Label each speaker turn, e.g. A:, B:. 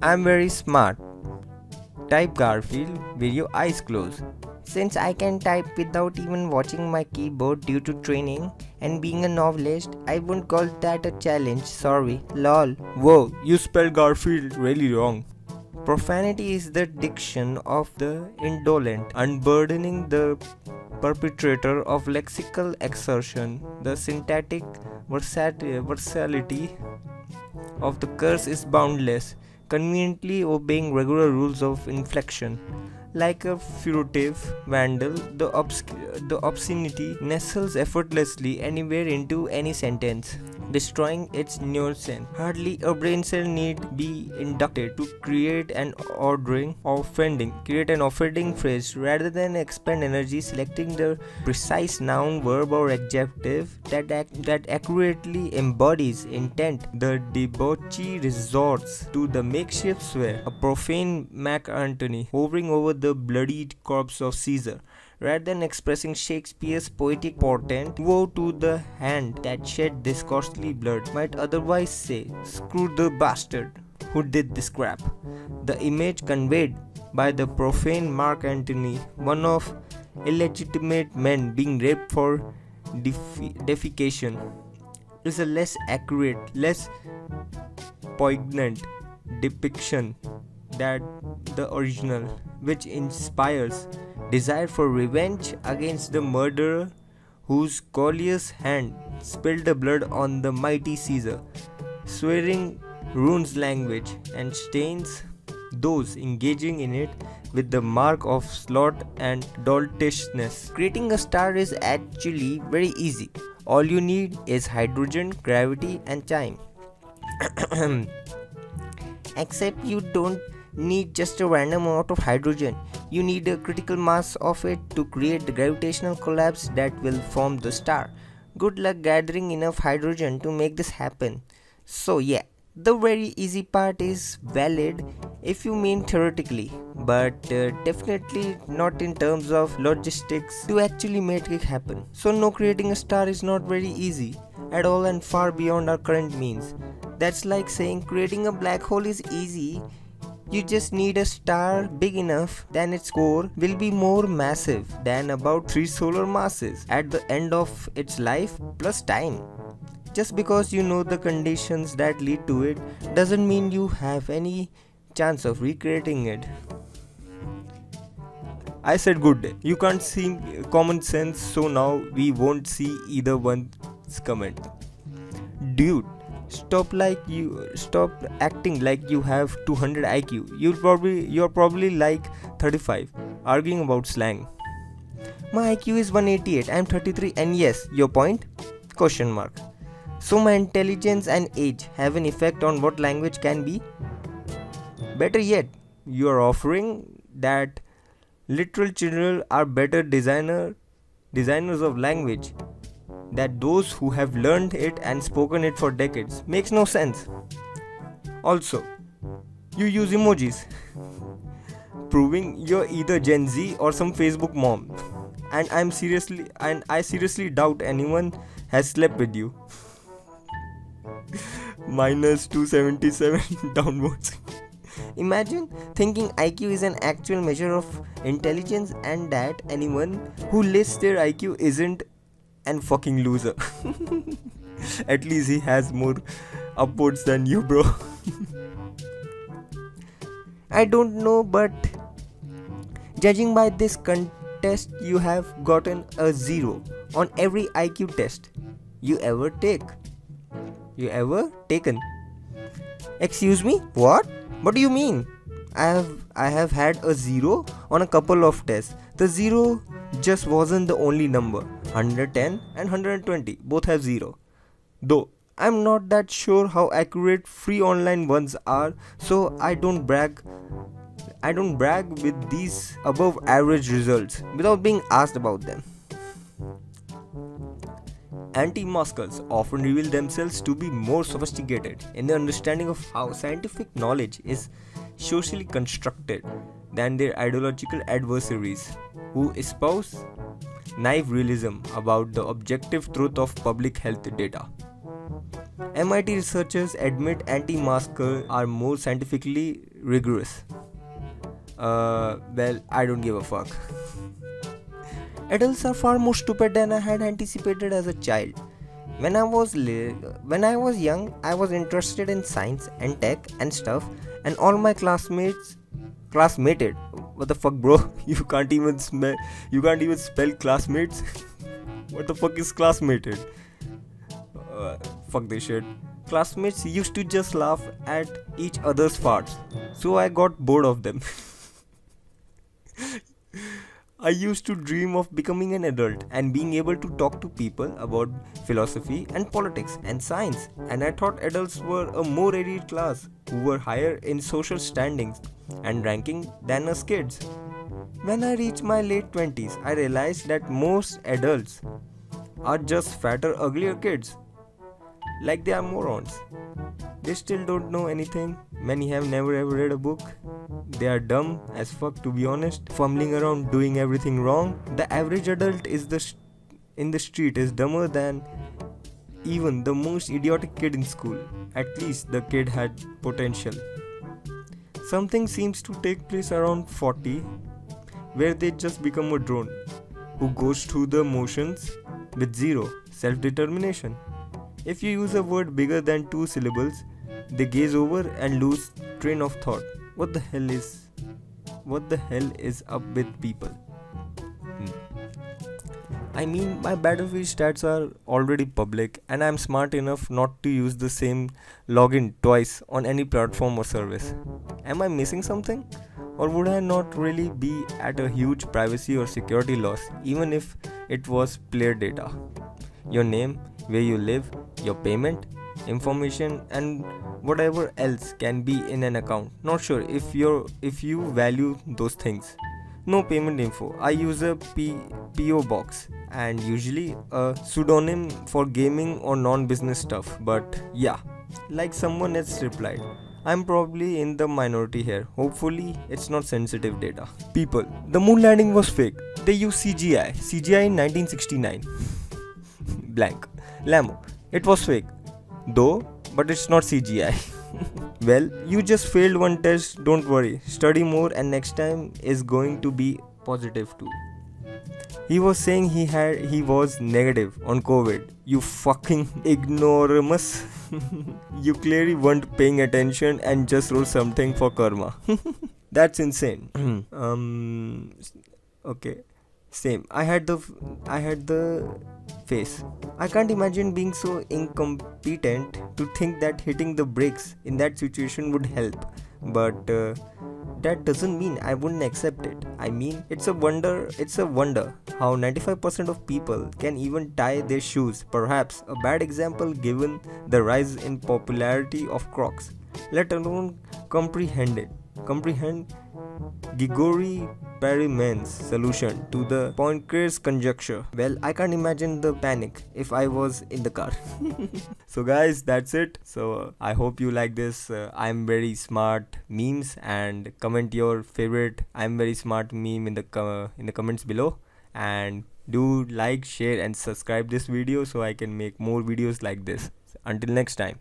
A: I'm very smart. Type Garfield with your eyes closed. Since I can type without even watching my keyboard due to training and being a novelist, I won't call that a challenge. Sorry. Lol. Whoa, you spelled Garfield really wrong. Profanity is the diction of the indolent, unburdening the perpetrator of lexical exertion. The syntactic versatility of the curse is boundless, conveniently obeying regular rules of inflection. Like a furtive vandal, the obscenity nestles effortlessly anywhere into any sentence, destroying its nuance. Hardly a brain cell need be inducted to create an offending phrase rather than expend energy selecting the precise noun, verb, or adjective that accurately embodies intent. The debauchee resorts to the makeshift swear, a profane Mark Antony hovering over the bloodied corpse of Caesar. Rather than expressing Shakespeare's poetic portent, woe to the hand that shed this costly blood, might otherwise say, screw the bastard who did this crap. The image conveyed by the profane Mark Antony, one of illegitimate men being raped for defecation, is a less accurate, less poignant depiction than the original, which inspires desire for revenge against the murderer whose callous hand spilled the blood on the mighty Caesar. Swearing ruins language and stains those engaging in it with the mark of sloth and doltishness. Creating a star is actually very easy. All you need is hydrogen, gravity, and time. Except you don't need just a random amount of hydrogen. You need a critical mass of it to create the gravitational collapse that will form the star. Good luck gathering enough hydrogen to make this happen. So yeah, the very easy part is valid if you mean theoretically, but definitely not in terms of logistics to actually make it happen. So no, creating a star is not very easy at all and far beyond our current means. That's like saying creating a black hole is easy. You just need a star big enough that its core will be more massive than about 3 solar masses at the end of its life plus time. Just because you know the conditions that lead to it doesn't mean you have any chance of recreating it. I said good day. You can't see common sense, so now we won't see either one's comment. Dude, stop acting like you have 200 IQ. You're probably like 35 arguing about slang. My IQ is 188. I'm 33 and yes, your point? Question mark. So my intelligence and age have an effect on what language can be? Better yet, you are offering that literal children are better designers of language than those who have learned it and spoken it for decades. Makes no sense. Also, you use emojis, proving you're either Gen Z or some Facebook mom. And I seriously doubt anyone has slept with you. Minus 277 downwards. Imagine thinking IQ is an actual measure of intelligence and that anyone who lists their IQ isn't an fucking loser. At least he has more upwards than you, bro. I don't know, but judging by this contest, you have gotten a 0 on every IQ test you ever taken. Excuse me? What? What do you mean? I have had a 0 on a couple of tests. The 0 just wasn't the only number. 110 and 120 both have 0. Though I'm not that sure how accurate free online ones are, so I don't brag with these above average results without being asked about them. Anti-maskers often reveal themselves to be more sophisticated in their understanding of how scientific knowledge is socially constructed than their ideological adversaries, who espouse naive realism about the objective truth of public health data. MIT researchers admit anti-maskers are more scientifically rigorous. Well, I don't give a fuck. Adults are far more stupid than I had anticipated as a child. When I was young, I was interested in science and tech and stuff, and all my classmated. What the fuck, bro? You can't even spell classmates. What the fuck is classmated? Fuck this shit. Classmates used to just laugh at each other's farts, so I got bored of them. I used to dream of becoming an adult and being able to talk to people about philosophy and politics and science, and I thought adults were a more elite class who were higher in social standings and ranking than us kids. When I reached my late 20s, I realized that most adults are just fatter, uglier kids. Like they are morons. They still don't know anything. Many have never ever read a book. They are dumb as fuck, to be honest, fumbling around doing everything wrong. The average adult in the street is dumber than even the most idiotic kid in school. At least the kid had potential. Something seems to take place around 40, where they just become a drone who goes through the motions with zero self-determination. If you use a word bigger than 2 syllables, they gaze over and lose train of thought. What the hell is up with people? I mean, my Battlefield stats are already public and I'm smart enough not to use the same login twice on any platform or service. Am I missing something? Or would I not really be at a huge privacy or security loss even if it was player data? Your name, where you live, your payment, information and whatever else can be in an account. Not sure if you value those things. No payment info. I use a PO box and usually a pseudonym for gaming or non-business stuff. But yeah, like someone else replied, I'm probably in the minority here. Hopefully it's not sensitive data. People, the moon landing was fake. They used CGI in 1969. Blank. Lambo, it was fake. Though, but it's not CGI. Well, you just failed one test, don't worry. Study more and next time is going to be positive too. He was saying he was negative on COVID. You fucking ignoramus. You clearly weren't paying attention and just wrote something for karma. That's insane. Okay. Same. I had the face. I can't imagine being so incompetent to think that hitting the brakes in that situation would help. But that doesn't mean I wouldn't accept it. I mean, it's a wonder how 95% of people can even tie their shoes. Perhaps a bad example given the rise in popularity of Crocs, let alone comprehend Grigori Perelman's solution to the Poincare's conjecture. Well, I can't imagine the panic if I was in the car. So guys, that's it. So I hope you like this I'm very smart memes, and comment your favorite I'm very smart meme in the comments below, and do like, share and subscribe this video so I can make more videos like this. Until next time.